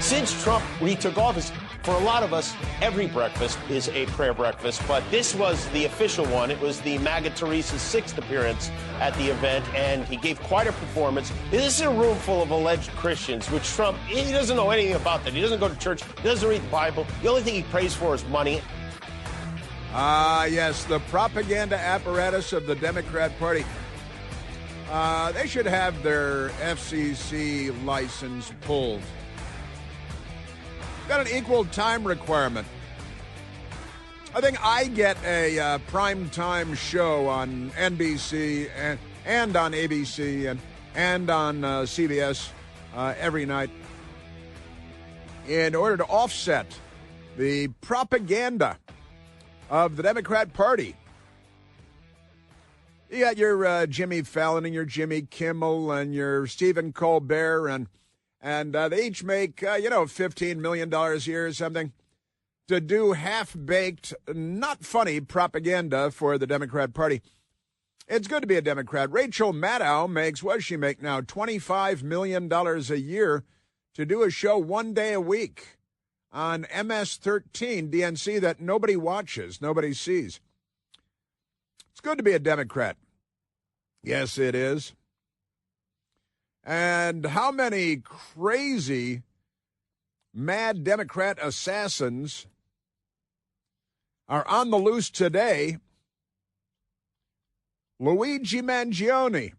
Since Trump retook office, for a lot of us, every breakfast is a prayer breakfast, but this was the official one. It was the MAGA Teresa's 6th appearance at the event, and he gave quite a performance. This is a room full of alleged Christians, which Trump, he doesn't know anything about that. He doesn't go to church. He doesn't read the Bible. The only thing he prays for is money. Yes, the propaganda apparatus of the Democrat Party. They should have their FCC license pulled. Got an equal time requirement. I think I get a primetime show on NBC and on ABC and on CBS every night in order to offset the propaganda of the Democrat Party. You got your Jimmy Fallon and your Jimmy Kimmel and your Stephen Colbert, and they each make, $15 million a year or something to do half-baked, not funny propaganda for the Democrat Party. It's good to be a Democrat. Rachel Maddow makes, what does she make now, $25 million a year to do a show one day a week on MS-13 DNC that nobody watches, nobody sees. It's good to be a Democrat. Yes, it is. And how many crazy, mad Democrat assassins are on the loose today? Luigi Mangione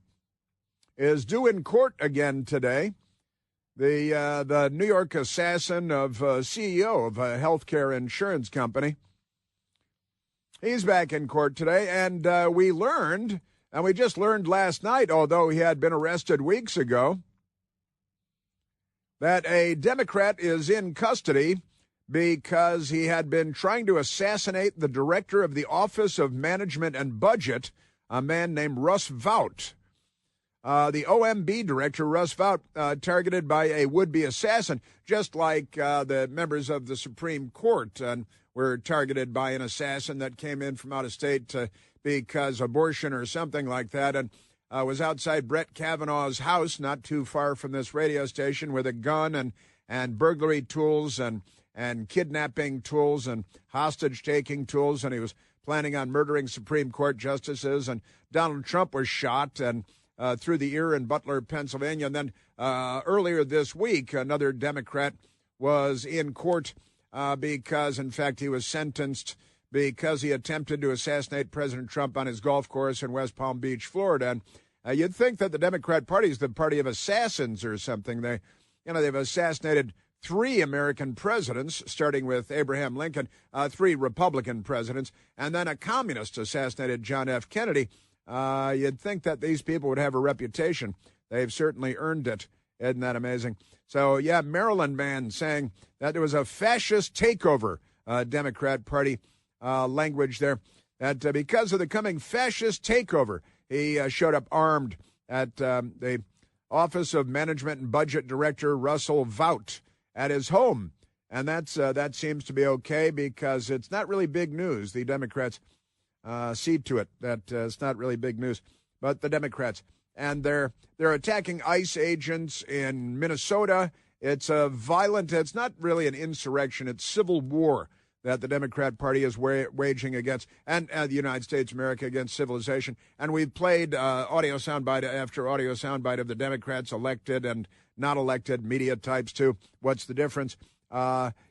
is due in court again today. The New York assassin of CEO of a healthcare insurance company. He's back in court today, and we just learned last night, although he had been arrested weeks ago, that a Democrat is in custody because he had been trying to assassinate the director of the Office of Management and Budget, a man named Russ Vought. The OMB director, Russ Vought, targeted by a would-be assassin, just like the members of the Supreme Court were targeted by an assassin that came in from out of state because abortion or something like that, and was outside Brett Kavanaugh's house, not too far from this radio station, with a gun and burglary tools and kidnapping tools and hostage-taking tools, and he was planning on murdering Supreme Court justices. And Donald Trump was shot and through the ear in Butler, Pennsylvania. And then earlier this week, another Democrat was in court because, in fact, he was sentenced because he attempted to assassinate President Trump on his golf course in West Palm Beach, Florida. And you'd think that the Democrat Party is the party of assassins or something. They've assassinated 3 American presidents, starting with Abraham Lincoln, 3 Republican presidents, and then a communist assassinated John F. Kennedy. You'd think that these people would have a reputation. They've certainly earned it. Isn't that amazing? So, yeah, Maryland man saying that there was a fascist takeover, Democrat Party language there, that because of the coming fascist takeover, he showed up armed at the Office of Management and Budget Director Russell Vought at his home. And that seems to be okay because it's not really big news. The Democrats see to it that it's not really big news. But the Democrats, and they're attacking ICE agents in Minnesota. It's it's not really an insurrection. It's civil war that the Democrat Party is waging against, and the United States, America, against civilization. And we've played audio soundbite after audio soundbite of the Democrats, elected and not elected, media types too. What's the difference?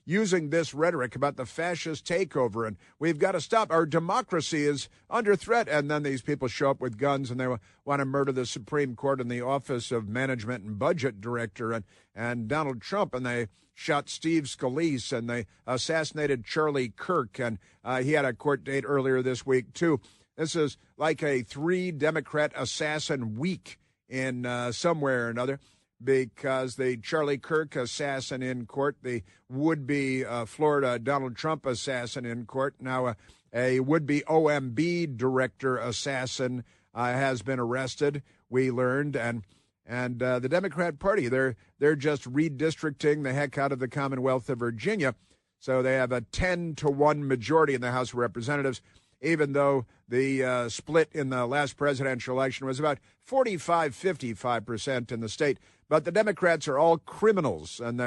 Using this rhetoric about the fascist takeover, and we've got to stop. Our democracy is under threat. And then these people show up with guns and they want to murder the Supreme Court and the Office of Management and Budget Director and Donald Trump. And they shot Steve Scalise and they assassinated Charlie Kirk. And he had a court date earlier this week, too. This is like a 3 Democrat assassin week in somewhere or another, because the Charlie Kirk assassin in court, the would-be Florida Donald Trump assassin in court, now a would-be OMB director assassin has been arrested, we learned, and the Democrat Party, they're just redistricting the heck out of the Commonwealth of Virginia, so they have a 10-to-1 majority in the House of Representatives, even though the split in the last presidential election was about 45-55% in the state. But the Democrats are all criminals, and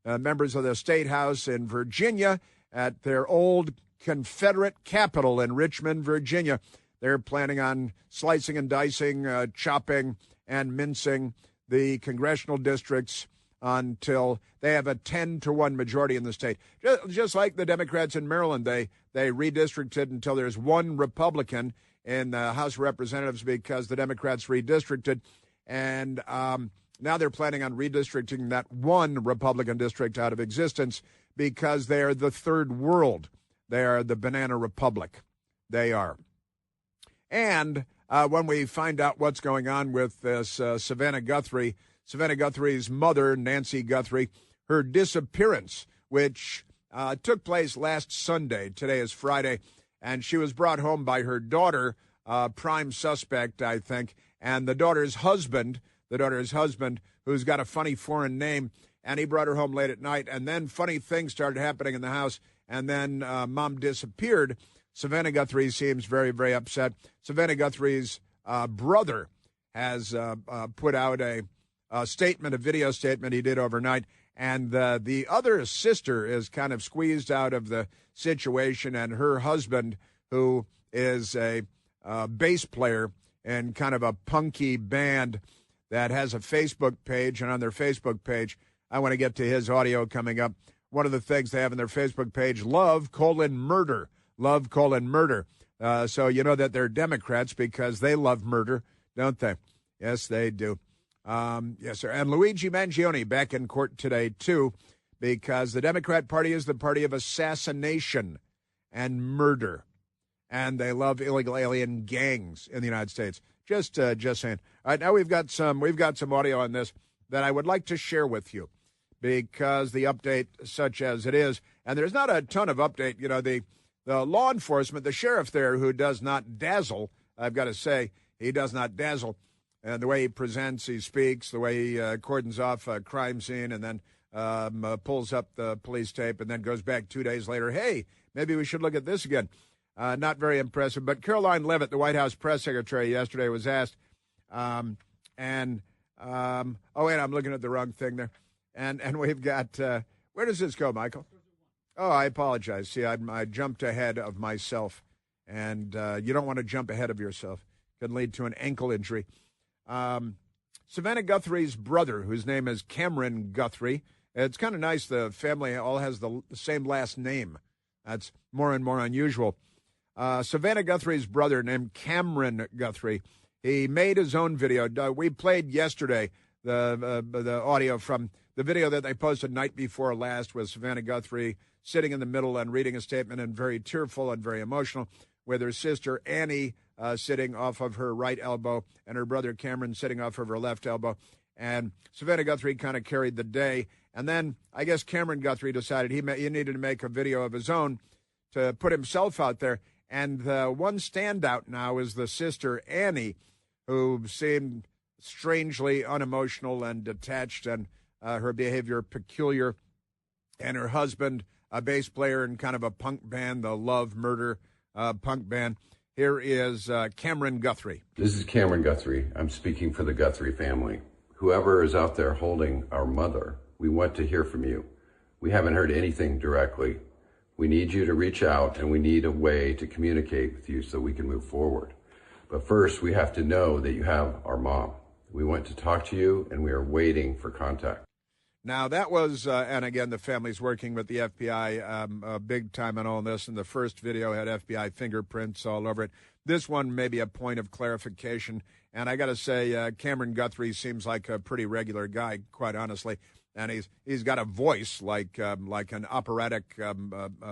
members of the State House in Virginia at their old Confederate capital in Richmond, Virginia. They're planning on slicing and dicing, chopping and mincing the congressional districts until they have a 10-to-1 majority in the state. Just like the Democrats in Maryland, they redistricted until there's one Republican in the House of Representatives because the Democrats redistricted. And now they're planning on redistricting that one Republican district out of existence because they are the third world. They are the banana republic. They are. And when we find out what's going on with this Savannah Guthrie's mother, Nancy Guthrie, her disappearance, which took place last Sunday. Today is Friday. And she was brought home by her daughter, prime suspect, I think, and the daughter's husband, who's got a funny foreign name, and he brought her home late at night. And then funny things started happening in the house, and then Mom disappeared. Savannah Guthrie seems very, very upset. Savannah Guthrie's brother has put out a video statement he did overnight, and the other sister is kind of squeezed out of the situation, and her husband, who is a bass player in kind of a punky band that has a Facebook page, and on their Facebook page, I want to get to his audio coming up. One of the things they have on their Facebook page, love:_murder. Love:_murder. So you know that they're Democrats because they love murder, don't they? Yes, they do. Yes, sir. And Luigi Mangione back in court today, too, because the Democrat Party is the party of assassination and murder. And they love illegal alien gangs in the United States. Just saying. All right, now we've got some audio on this that I would like to share with you because the update, such as it is, and there's not a ton of update. You know, the law enforcement, the sheriff there, who does not dazzle, I've got to say, he does not dazzle. And the way he presents, he speaks, the way he cordons off a crime scene and then pulls up the police tape and then goes back 2 days later. Hey, maybe we should look at this again. Not very impressive. But Caroline Levitt, the White House press secretary, yesterday was asked, oh, wait, I'm looking at the wrong thing there. And we've got, where does this go, Michael? Oh, I apologize. See, I jumped ahead of myself. And you don't want to jump ahead of yourself. Could lead to an ankle injury. Savannah Guthrie's brother, whose name is Cameron Guthrie. It's kind of nice. The family all has the same last name. That's more and more unusual. Savannah Guthrie's brother, named Cameron Guthrie, he made his own video. We played yesterday the audio from the video that they posted night before last with Savannah Guthrie sitting in the middle and reading a statement and very tearful and very emotional, with her sister Annie sitting off of her right elbow and her brother Cameron sitting off of her left elbow. And Savannah Guthrie kind of carried the day. And then I guess Cameron Guthrie decided he needed to make a video of his own to put himself out there. And the one standout now is the sister Annie, who seemed strangely unemotional and detached, and her behavior peculiar. And her husband, a bass player in kind of a punk band, the Love Murder punk band. Here is Cameron Guthrie. This is Cameron Guthrie. I'm speaking for the Guthrie family. Whoever is out there holding our mother, we want to hear from you. We haven't heard anything directly. We need you to reach out, and we need a way to communicate with you so we can move forward. But first, we have to know that you have our mom. We want to talk to you, and we are waiting for contact. Now, that was, and again, the family's working with the FBI big time on all this, and the first video had FBI fingerprints all over it. This one may be a point of clarification, and I got to say, Cameron Guthrie seems like a pretty regular guy, quite honestly, and he's got a voice like an operatic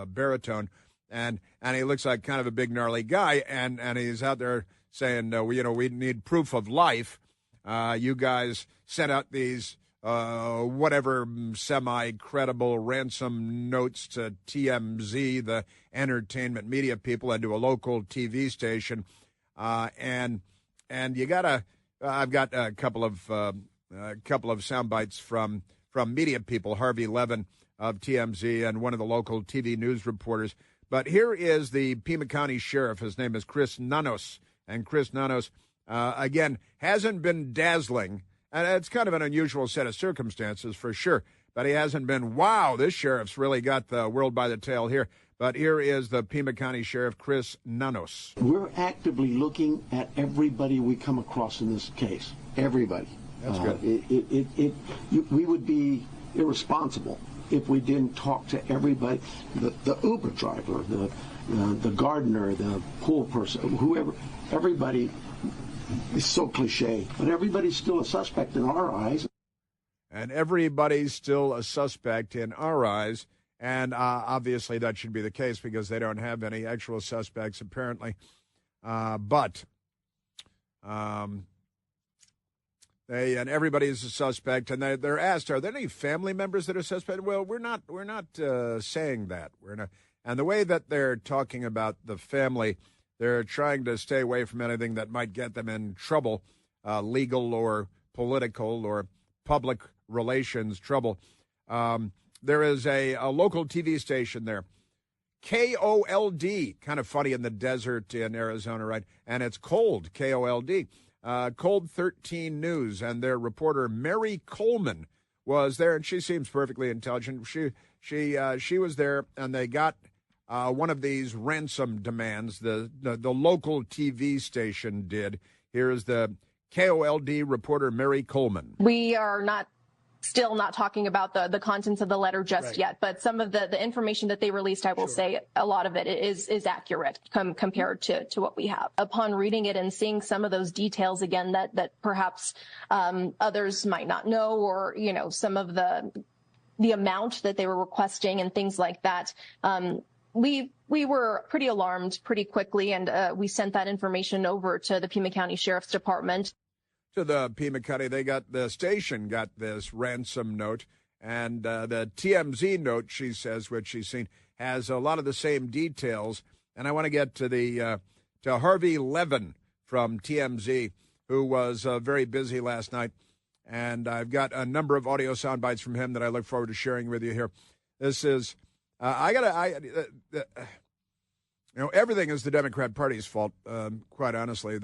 baritone, and he looks like kind of a big, gnarly guy, and he's out there saying, we need proof of life. You guys sent out these whatever semi-credible ransom notes to TMZ, the entertainment media people, and to a local TV station. And you gotta, I've got a couple of sound bites from media people, Harvey Levin of TMZ and one of the local TV news reporters. But here is the Pima County Sheriff. His name is Chris Nanos. And Chris Nanos, again, hasn't been dazzling And it's kind of an unusual set of circumstances for sure. But he hasn't been, wow, this sheriff's really got the world by the tail here. But here is the Pima County Sheriff, Chris Nanos. We're actively looking at everybody we come across in this case. Everybody. That's good. We would be irresponsible if we didn't talk to everybody, the Uber driver, the gardener, the pool person, whoever, everybody. It's so cliche, but everybody's still a suspect in our eyes. And everybody's still a suspect in our eyes. And obviously that should be the case because they don't have any actual suspects, apparently. But everybody's a suspect. And they're asked, are there any family members that are suspect? Well, we're not saying that. We're not. And the way that they're talking about the family, they're trying to stay away from anything that might get them in trouble, legal or political or public relations trouble. There is a local TV station there, KOLD, kind of funny in the desert in Arizona, right? And it's cold, KOLD, Cold 13 News, and their reporter Mary Coleman was there, and she seems perfectly intelligent. She was there, and they got one of these ransom demands. The local TV station did. Here's the KOLD reporter Mary Coleman. We are still not talking about the contents of the letter just yet, but some of the information that they released, I will say a lot of it is accurate compared to what we have. Upon reading it and seeing some of those details again that perhaps others might not know, or, some of the amount that they were requesting and things like that, we were pretty alarmed pretty quickly, and we sent that information over to the Pima County Sheriff's Department. To the Pima County, the station got this ransom note, and the TMZ note, she says, which she's seen, has a lot of the same details. And I want to get to to Harvey Levin from TMZ, who was very busy last night, and I've got a number of audio sound bites from him that I look forward to sharing with you here. This is everything is the Democrat Party's fault. Quite honestly,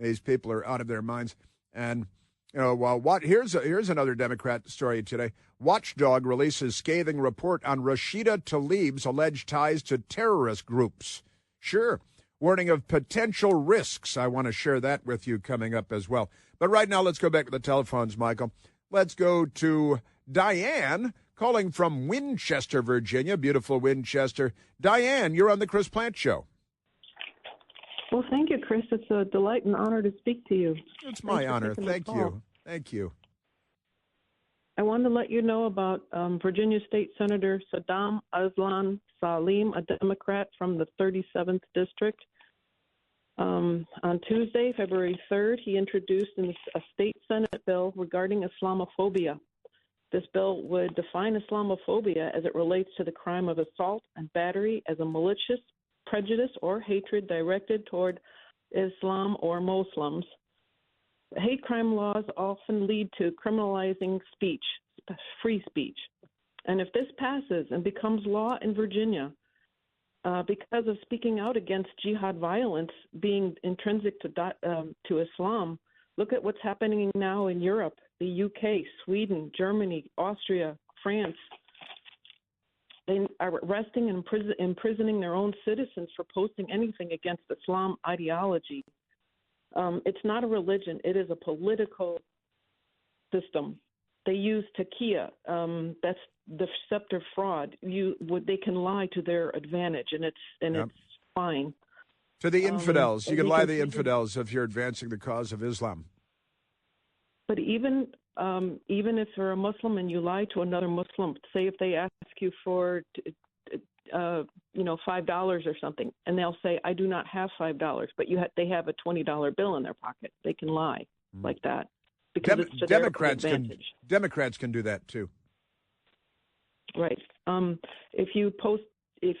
these people are out of their minds. And, here's another Democrat story today. Watchdog releases scathing report on Rashida Tlaib's alleged ties to terrorist groups. Sure. Warning of potential risks. I want to share that with you coming up as well. But right now, let's go back to the telephones, Michael. Let's go to Diane calling from Winchester, Virginia. Beautiful Winchester. Diane, you're on the Chris Plant Show. Well, thank you, Chris. It's a delight and honor to speak to you. It's my honor. Thank you. Thank you. I wanted to let you know about Virginia State Senator Saddam Aslan Salim, a Democrat from the 37th District. On Tuesday, February 3rd, he introduced a state Senate bill regarding Islamophobia. This bill would define Islamophobia as it relates to the crime of assault and battery as a malicious prejudice or hatred directed toward Islam or Muslims. Hate crime laws often lead to criminalizing speech, free speech. And if this passes and becomes law in Virginia, because of speaking out against jihad violence being intrinsic to Islam, look at what's happening now in Europe, the UK, Sweden, Germany, Austria, France. They are arresting and imprisoning their own citizens for posting anything against Islam ideology. It's not a religion. It is a political system. They use taqiyya. That's deceptive fraud. They can lie to their advantage, and it's fine. To the infidels. You can lie to the infidels if you're advancing the cause of Islam. But even if you're a Muslim and you lie to another Muslim, say if they ask you for, $5 or something, and they'll say, "I do not have $5," but they have a $20 bill in their pocket. They can lie like that because it's to Democrats their advantage. Democrats can do that too. Right. If you post, they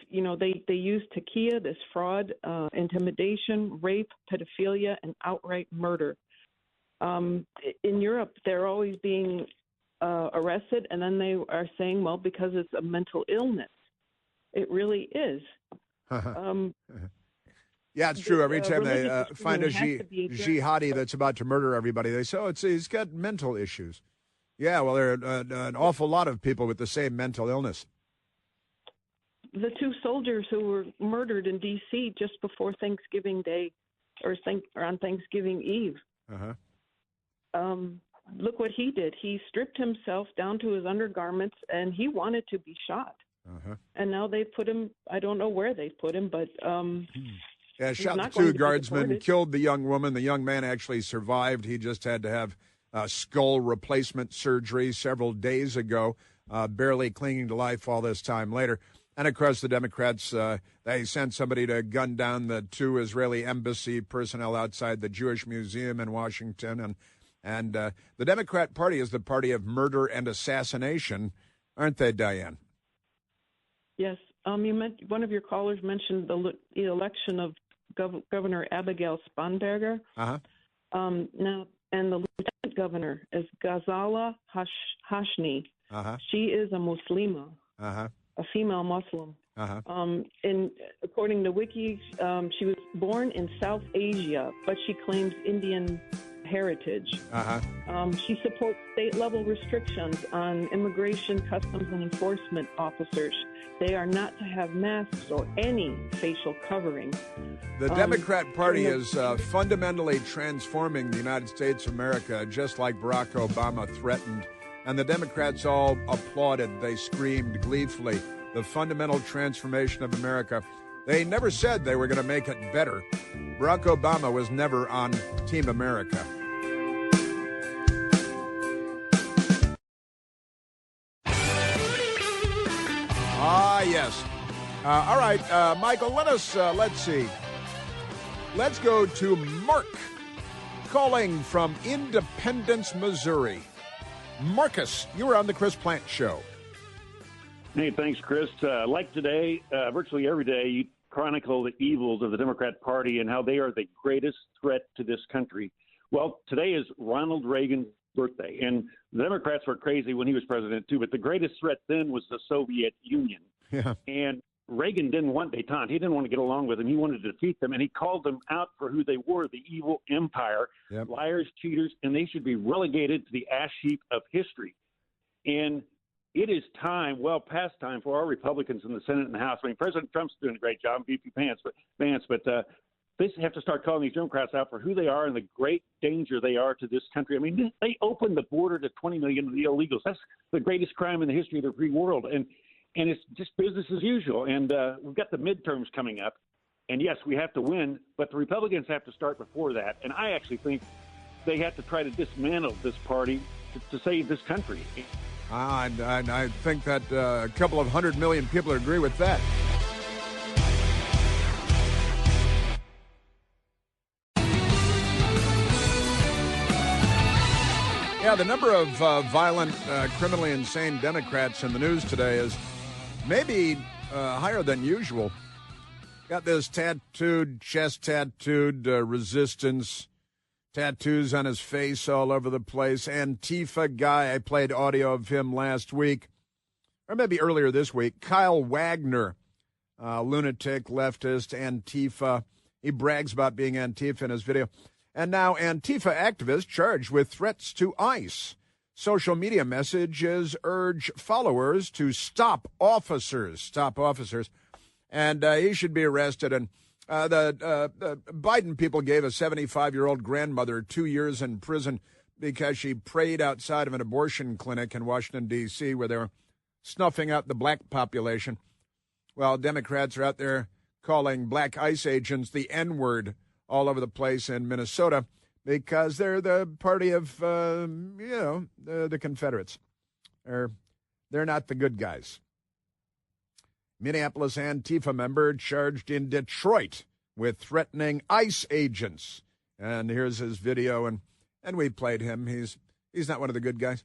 use taqiyya, this fraud, intimidation, rape, pedophilia, and outright murder. In Europe, they're always being arrested, and then they are saying, well, because it's a mental illness. It really is. Yeah, it's true. Every time they find a jihadi that's about to murder everybody, they say, oh, he's got mental issues. Yeah, well, there are an awful lot of people with the same mental illness. The 2 soldiers who were murdered in D.C. just before Thanksgiving Day or on Thanksgiving Eve. Uh-huh. Look what he did. He stripped himself down to his undergarments, and he wanted to be shot. Uh-huh. And now they put him, I don't know where they put him, but yeah, shot the 2 guardsmen, killed the young woman. The young man actually survived. He just had to have skull replacement surgery several days ago, barely clinging to life all this time later. And, of course, the Democrats, they sent somebody to gun down the 2 Israeli embassy personnel outside the Jewish Museum in Washington. And the Democrat Party is the party of murder and assassination, aren't they, Diane? Yes. One of your callers mentioned the election of Governor Abigail Spanberger. Uh-huh. Now, and the lieutenant governor is Ghazala Hashmi. Uh-huh. She is a Muslima, uh-huh. a female Muslim. Uh-huh. And according to Wiki, she was born in South Asia, but she claims Indian heritage. Uh-huh. She supports state-level restrictions on immigration, customs, and enforcement officers. They are not to have masks or any facial covering. The Democrat Party is fundamentally transforming the United States of America, just like Barack Obama threatened. And the Democrats all applauded. They screamed gleefully, the fundamental transformation of America. They never said they were going to make it better. Barack Obama was never on Team America. Ah, yes. All right, Michael, let's see. Let's go to Mark, calling from Independence, Missouri. Marcus, you were on the Chris Plant Show. Hey, thanks, Chris. Like today, virtually every day, you chronicle the evils of the Democrat Party and how they are the greatest threat to this country. Well, today is Ronald Reagan's birthday, and the Democrats were crazy when he was president, too, but the greatest threat then was the Soviet Union. Yeah. And Reagan didn't want détente. He didn't want to get along with them. He wanted to defeat them, and he called them out for who they were, the evil empire, yep. Liars, cheaters, and they should be relegated to the ash heap of history. And it is time, well past time, for our Republicans in the Senate and the House. I mean, President Trump's doing a great job, VP Vance, but they have to start calling these Democrats out for who they are and the great danger they are to this country. I mean, they opened the border to 20 million of the illegals. That's the greatest crime in the history of the free world. And it's just business as usual. And we've got the midterms coming up. And, yes, we have to win, but the Republicans have to start before that. And I actually think they have to try to dismantle this party to save this country. I think that a couple of 100 million people agree with that. Yeah, the number of violent, criminally insane Democrats in the news today is maybe higher than usual. Got this tattooed, chest tattooed, resistance tattoos on his face all over the place. Antifa guy, I played audio of him last week, or maybe earlier this week. Kyle Wagner, lunatic, leftist, Antifa. He brags about being Antifa in his video. And now Antifa activists charged with threats to ICE. Social media messages urge followers to stop officers. And he should be arrested. And the Biden people gave a 75-year-old grandmother 2 years in prison because she prayed outside of an abortion clinic in Washington, D.C., where they were snuffing out the black population. Well, Democrats are out there calling black ICE agents the N-word all over the place in Minnesota because they're the party of, the Confederates. They're not the good guys. Minneapolis Antifa member charged in Detroit with threatening ICE agents. And here's his video, and we played him. He's not one of the good guys.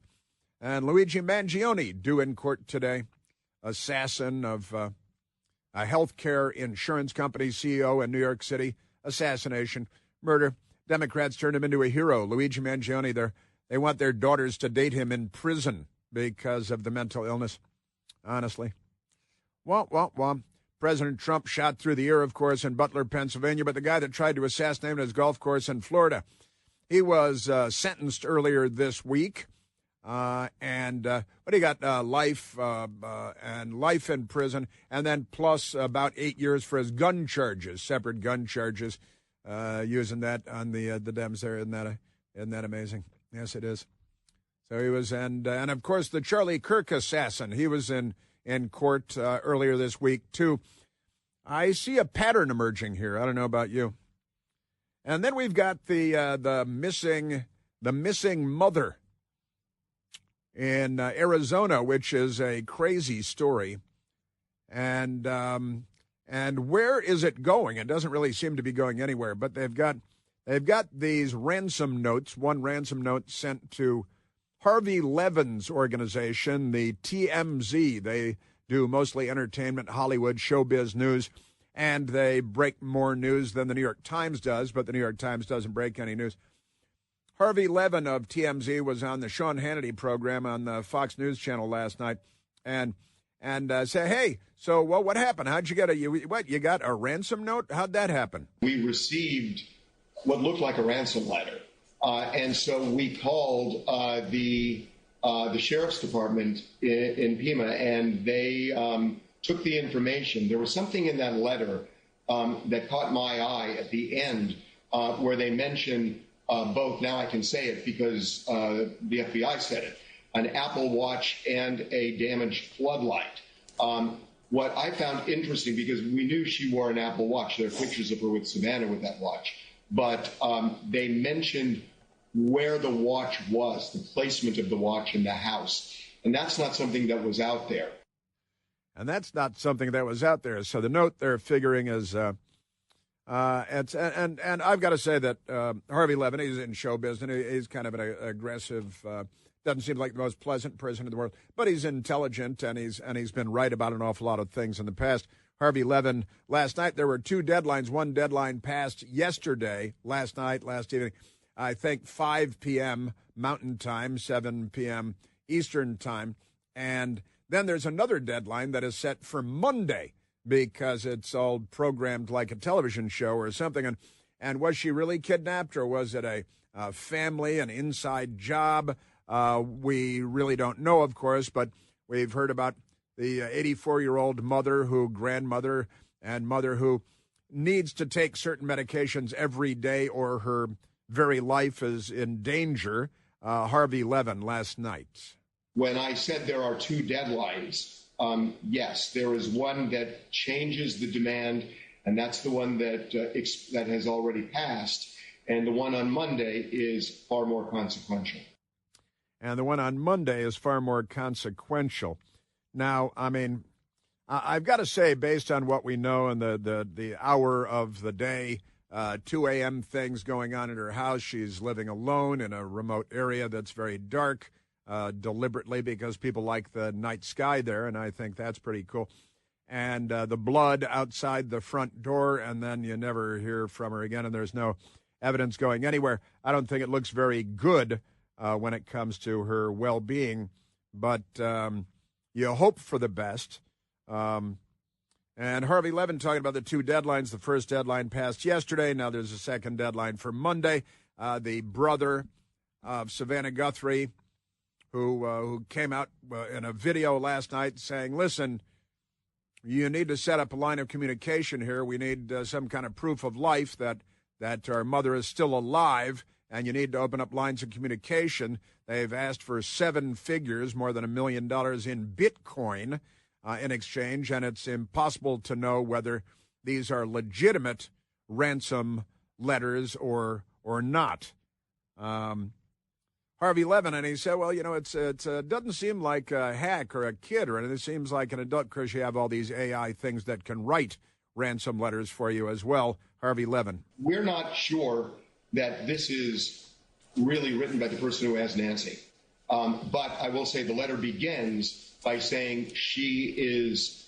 And Luigi Mangione due in court today, assassin of a healthcare insurance company CEO in New York City. Assassination, murder. Democrats turned him into a hero. Luigi Mangione, they want their daughters to date him in prison because of the mental illness. Honestly. Well. President Trump shot through the ear, of course, in Butler, Pennsylvania, but the guy that tried to assassinate him at his golf course in Florida, he was sentenced earlier this week. But he got life and life in prison, and then plus about 8 years for his gun charges, separate gun charges, using that on the Dems there. Isn't that amazing? Yes, it is. So he was, and of course the Charlie Kirk assassin. He was in court earlier this week too. I see a pattern emerging here. I don't know about you. And then we've got the missing mother in Arizona, which is a crazy story. And where is it going? It doesn't really seem to be going anywhere. But they've got these ransom notes. One ransom note sent to Harvey Levin's organization, the TMZ. They do mostly entertainment, Hollywood, showbiz news, and they break more news than the New York Times does, but the New York Times doesn't break any news. Harvey Levin of TMZ was on the Sean Hannity program on the Fox News Channel last night, and say, hey, so what happened? How'd you get you got a ransom note? How'd that happen? We received what looked like a ransom letter, and so we called the sheriff's department in Pima, and they took the information. There was something in that letter that caught my eye at the end, where they mentioned both. Now I can say it because the FBI said it: an Apple Watch and a damaged floodlight. What I found interesting, because we knew she wore an Apple Watch. There are pictures of her with Savannah with that watch. But they mentioned where the watch was, the placement of the watch in the house. And that's not something that was out there. And that's not something that was out there. So the note they're figuring is, and I've got to say that Harvey Levin, he's in show business. He's kind of an aggressive, doesn't seem like the most pleasant person in the world, but he's intelligent, and he's been right about an awful lot of things in the past. Harvey Levin, last night there were two deadlines. One deadline passed yesterday, last evening, I think 5 p.m. Mountain Time, 7 p.m. Eastern Time. And then there's another deadline that is set for Monday, because it's all programmed like a television show or something. And was she really kidnapped, or was it a family, an inside job? We really don't know, of course, but we've heard about the 84-year-old grandmother and mother who needs to take certain medications every day or her very life is in danger. Harvey Levin last night. When I said there are two deadlines, yes, there is one that changes the demand, and that's the one that has already passed. And the one on Monday is far more consequential. And the one on Monday is far more consequential. Now, I mean, I've got to say, based on what we know and the hour of the day, 2 a.m. things going on in her house. She's living alone in a remote area that's very dark, deliberately, because people like the night sky there, and I think that's pretty cool. And the blood outside the front door, and then you never hear from her again, and there's no evidence going anywhere. I don't think it looks very good when it comes to her well-being, but you hope for the best. And Harvey Levin talking about the two deadlines. The first deadline passed yesterday. Now there's a second deadline for Monday. The brother of Savannah Guthrie, who came out in a video last night saying, listen, you need to set up a line of communication here. We need some kind of proof of life that our mother is still alive, and you need to open up lines of communication. They've asked for 7 figures, more than $1 million in Bitcoin in exchange, and it's impossible to know whether these are legitimate ransom letters or not. Harvey Levin, and he said, well, you know, it doesn't seem like a hack or a kid or anything. It seems like an adult, because you have all these AI things that can write ransom letters for you as well. Harvey Levin. We're not sure that this is really written by the person who has Nancy. But I will say the letter begins by saying she is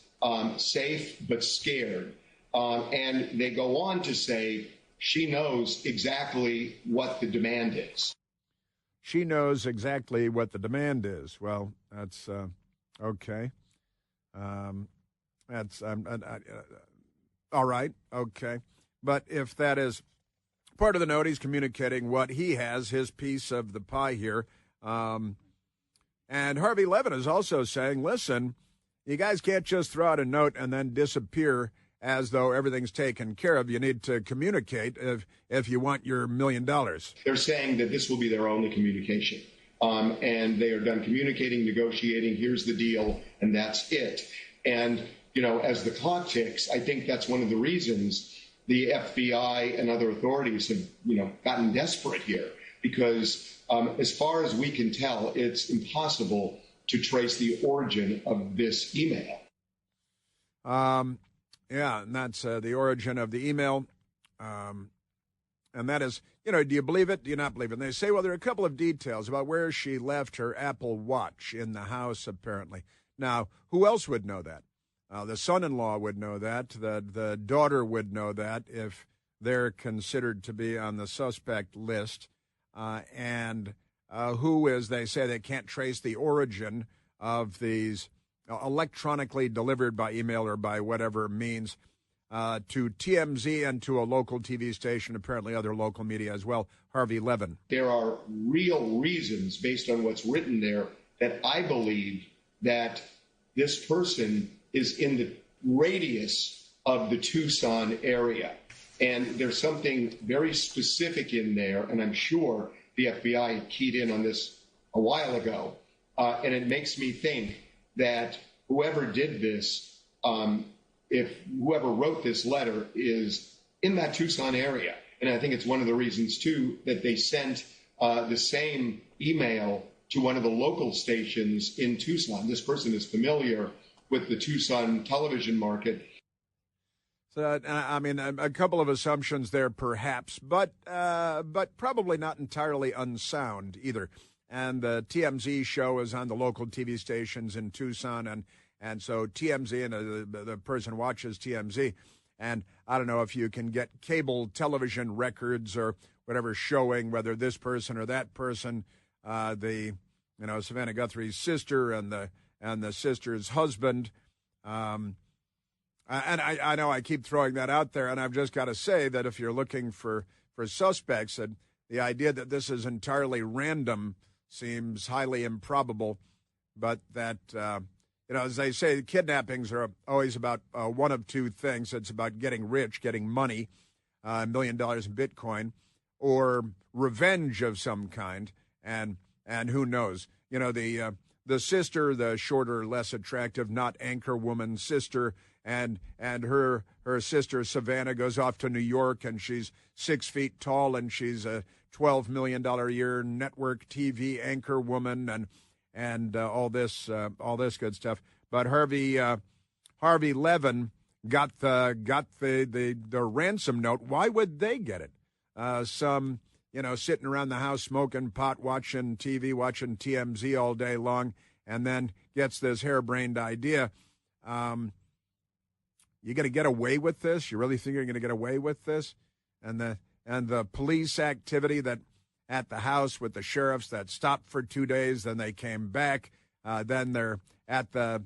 safe but scared. And they go on to say she knows exactly what the demand is. She knows exactly what the demand is. Well, that's okay. That's all right. Okay. But if that is part of the note, he's communicating what he has, his piece of the pie here. And Harvey Levin is also saying, listen, you guys can't just throw out a note and then disappear as though everything's taken care of. You need to communicate if you want your $1 million. They're saying that this will be their only communication. And they are done communicating, negotiating, here's the deal, and that's it. And, you know, as the clock ticks, I think that's one of the reasons the FBI and other authorities have, you know, gotten desperate here, because as far as we can tell, it's impossible to trace the origin of this email. Yeah, and that's the origin of the email. And that is, you know, do you believe it? Do you not believe it? And they say, well, there are a couple of details about where she left her Apple Watch in the house, apparently. Now, who else would know that? The son-in-law would know that. The daughter would know that if they're considered to be on the suspect list. And who is, they say they can't trace the origin of these electronically delivered by email or by whatever means to TMZ and to a local TV station, apparently other local media as well, Harvey Levin. There are real reasons based on what's written there that I believe that this person is in the radius of the Tucson area. And there's something very specific in there, and I'm sure the FBI keyed in on this a while ago. And it makes me think that whoever did this, if whoever wrote this letter is in that Tucson area. And I think it's one of the reasons, too, that they sent the same email to one of the local stations in Tucson. This person is familiar with the Tucson television market. So, I mean, a couple of assumptions there, perhaps, but probably not entirely unsound either. And the TMZ show is on the local TV stations in Tucson, and so TMZ, and the person watches TMZ, and I don't know if you can get cable television records or whatever showing whether this person or that person, Savannah Guthrie's sister and the sister's husband. And I know I keep throwing that out there, and I've just got to say that if you're looking for suspects, that the idea that this is entirely random seems highly improbable, but that, as they say, kidnappings are always about one of two things. It's about getting rich, getting money, $1 million in Bitcoin, or revenge of some kind, and who knows? You know, the sister, the shorter, less attractive, not anchor woman sister, and her sister Savannah goes off to New York, and she's 6 feet tall, and she's a $12 million a year network TV anchor woman, and all this good stuff. But Harvey Levin got the ransom note. Why would they get it? Some sitting around the house smoking pot, watching TV, watching TMZ all day long, and then gets this harebrained idea. You going to get away with this? You really think you're going to get away with this? And the police activity that at the house with the sheriffs that stopped for 2 days, then they came back. Then they're at the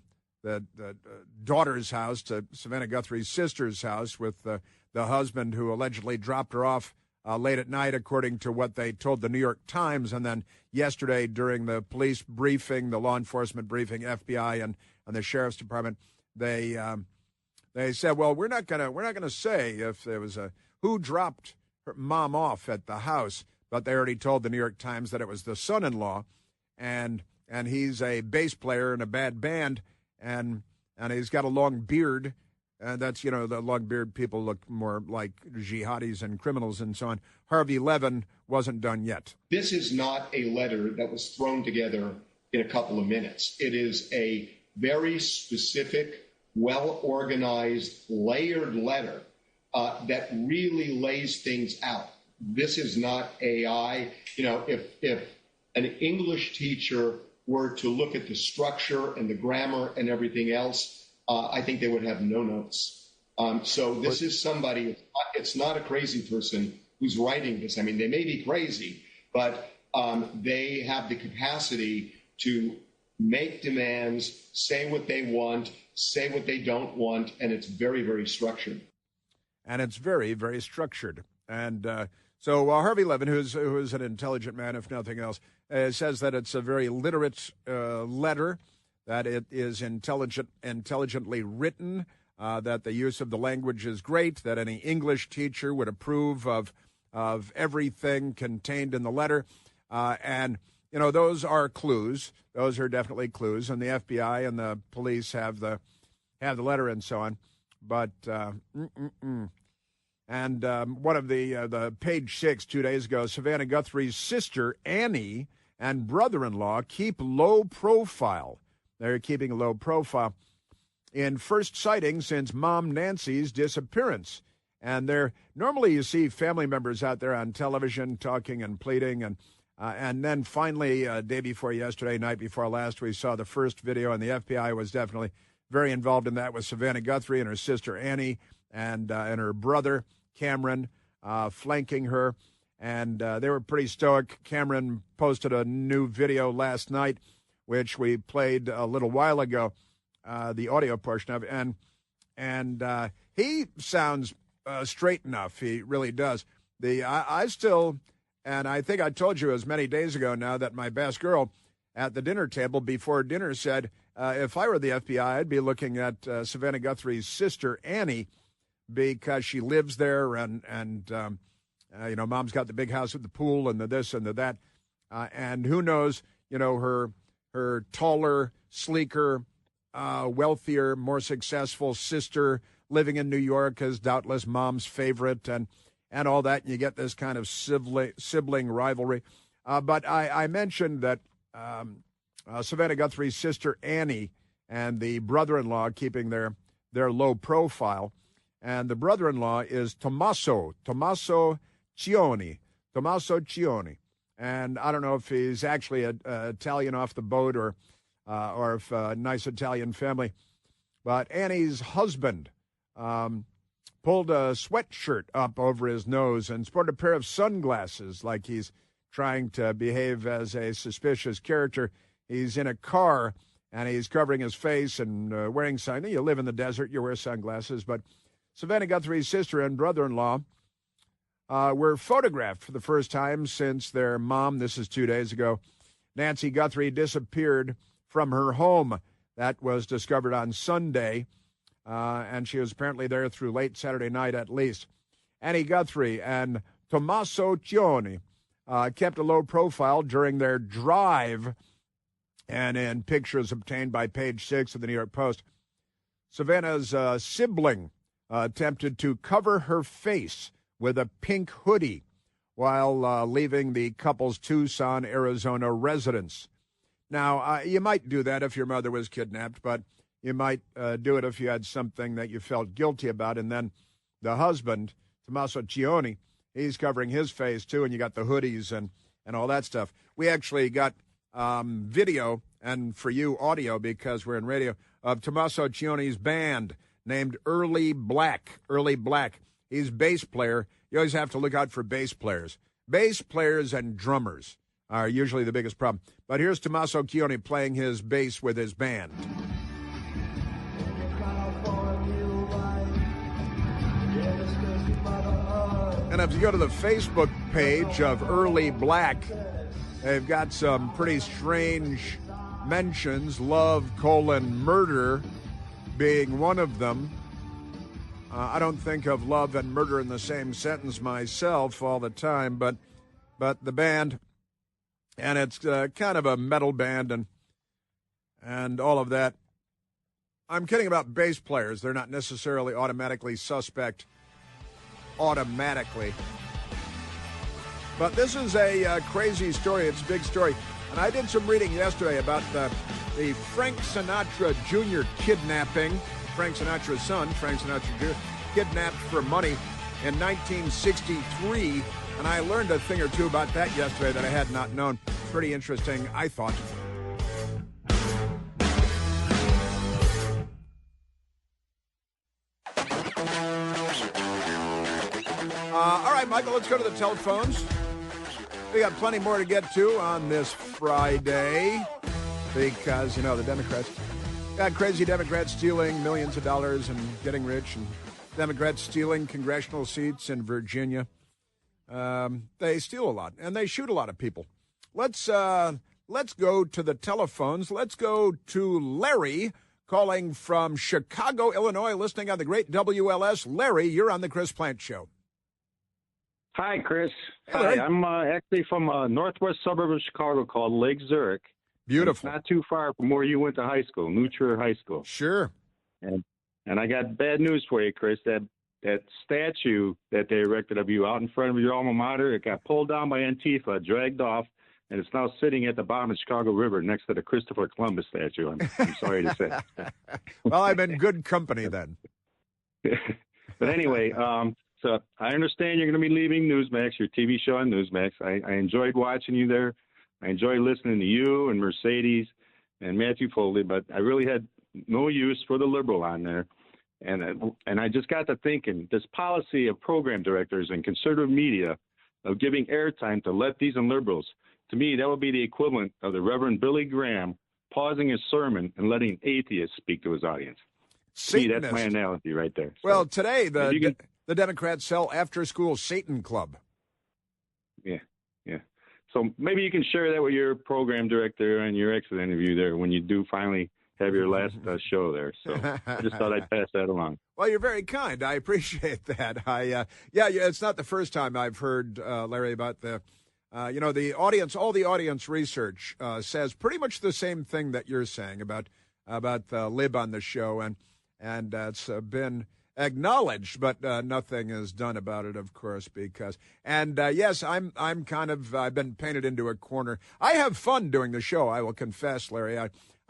daughter's house, to Savannah Guthrie's sister's house, with the husband who allegedly dropped her off late at night, according to what they told the New York Times. And then yesterday, during the police briefing, the law enforcement briefing, FBI and the sheriff's department, they said, well, we're not gonna say if there was who dropped her mom off at the house, but they already told the New York Times that it was the son-in-law, and he's a bass player in a bad band, and he's got a long beard. And that's, the long beard people look more like jihadis and criminals and so on. Harvey Levin wasn't done yet. This is not a letter that was thrown together in a couple of minutes. It is a very specific, well-organized, layered letter that really lays things out. This is not AI. If an English teacher were to look at the structure and the grammar and everything else, I think they would have no notes. So this is somebody, it's not a crazy person who's writing this. I mean, they may be crazy, but they have the capacity to make demands, say what they want, say what they don't want, and it's very, very structured. And it's very, very structured. And so Harvey Levin, who's an intelligent man, if nothing else, says that it's a very literate letter, that it is intelligently written, that the use of the language is great, that any English teacher would approve of everything contained in the letter. And, you know, those are clues. Those are definitely clues. And the FBI and the police have the letter and so on. But, And one of the Page 6 2 days ago, Savannah Guthrie's sister, Annie, and brother-in-law keep low profile. They're keeping a low profile in first sighting since Mom Nancy's disappearance. And normally you see family members out there on television talking and pleading. And then finally, day before yesterday, night before last, we saw the first video, and the FBI was definitely very involved in that with Savannah Guthrie and her sister Annie and her brother Cameron flanking her. And they were pretty stoic. Cameron posted a new video last night, which we played a little while ago, the audio portion of it. And he sounds straight enough. He really does. I still, and I think I told you as many days ago now, that my best girl at the dinner table before dinner said, if I were the FBI, I'd be looking at Savannah Guthrie's sister, Annie, because she lives there, and you know, Mom's got the big house with the pool and the this and the that, and who knows, you know, her taller, sleeker, wealthier, more successful sister living in New York is doubtless Mom's favorite, and all that, and you get this kind of sibling rivalry. But I mentioned that Savannah Guthrie's sister Annie and the brother-in-law keeping their low profile. And the brother-in-law is Tommaso Cioni. And I don't know if he's actually a Italian off the boat or if a nice Italian family. But Annie's husband pulled a sweatshirt up over his nose and sported a pair of sunglasses like he's trying to behave as a suspicious character. He's in a car, and he's covering his face and wearing sunglasses. You live in the desert, you wear sunglasses, but Savannah Guthrie's sister and brother-in-law were photographed for the first time since their mom, this is 2 days ago, Nancy Guthrie, disappeared from her home. That was discovered on Sunday, and she was apparently there through late Saturday night at least. Annie Guthrie and Tommaso Cioni kept a low profile during their drive, and in pictures obtained by Page 6 of the New York Post, Savannah's sibling attempted to cover her face with a pink hoodie while leaving the couple's Tucson, Arizona residence. Now, you might do that if your mother was kidnapped, but you might do it if you had something that you felt guilty about. And then the husband, Tommaso Cioni, he's covering his face, too, and you got the hoodies and all that stuff. We actually got video, and for you, audio, because we're in radio, of Tommaso Cioni's band named Early Black. Early Black. He's bass player. You always have to look out for bass players. Bass players and drummers are usually the biggest problem. But here's Tommaso Cioni playing his bass with his band. And if you go to the Facebook page of Early Black, they've got some pretty strange mentions, love, murder being one of them. I don't think of love and murder in the same sentence myself all the time, but the band, and it's kind of a metal band and all of that. I'm kidding about bass players. They're not necessarily automatically suspect automatically. But this is a crazy story. It's a big story. And I did some reading yesterday about the Frank Sinatra Jr. kidnapping. Frank Sinatra's son, Frank Sinatra Jr., kidnapped for money in 1963. And I learned a thing or two about that yesterday that I had not known. Pretty interesting, I thought. All right, Michael, let's go to the telephones. We got plenty more to get to on this Friday. because, the Democrats got crazy Democrats stealing millions of dollars and getting rich, and Democrats stealing congressional seats in Virginia. They steal a lot, and they shoot a lot of people. Let's go to the telephones. Let's go to Larry, calling from Chicago, Illinois, listening on the great WLS. Larry, you're on the Chris Plant Show. Hi, Chris. Hi. I'm actually from a northwest suburb of Chicago called Lake Zurich. Beautiful. Not too far from where you went to high school, New Trier High School. Sure. And I got bad news for you, Chris. That statue that they erected of you out in front of your alma mater, it got pulled down by Antifa, dragged off, and it's now sitting at the bottom of the Chicago River next to the Christopher Columbus statue. I'm sorry to say. Well, I'm in good company then. But anyway, so I understand you're going to be leaving Newsmax, your TV show on Newsmax. I enjoyed watching you there. I enjoyed listening to you and Mercedes and Matthew Foley, but I really had no use for the liberal on there. And I just got to thinking, this policy of program directors and conservative media of giving airtime to lefties and liberals, to me, that would be the equivalent of the Reverend Billy Graham pausing his sermon and letting atheists speak to his audience. See, that's my analogy right there. Well, today the Democrats sell after-school Satan Club. Yeah. So maybe you can share that with your program director and your exit interview there when you do finally have your last show there. So I just thought I'd pass that along. Well, you're very kind. I appreciate that. It's not the first time I've heard, Larry, about the audience. All the audience research says pretty much the same thing that you're saying about the lib on the show, and it's been acknowledged, but nothing is done about it, of course, because, yes, I've been painted into a corner. I have fun doing the show, I will confess, Larry.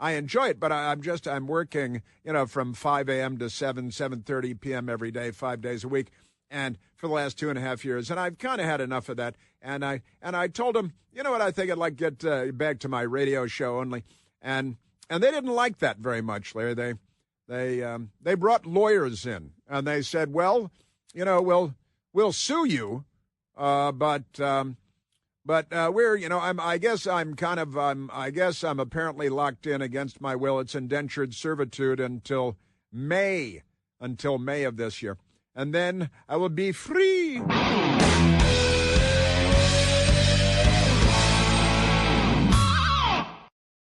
I enjoy it, but I'm working, from 5 a.m. to 7:30 p.m. every day, 5 days a week, and for the last 2.5 years, and I've kind of had enough of that. And I told them, you know what, I think I'd like to get back to my radio show only, and they didn't like that very much, Larry. They brought lawyers in, and they said, well, we'll sue you, but we're, I guess I'm apparently locked in against my will. It's indentured servitude until May of this year, and then I will be free.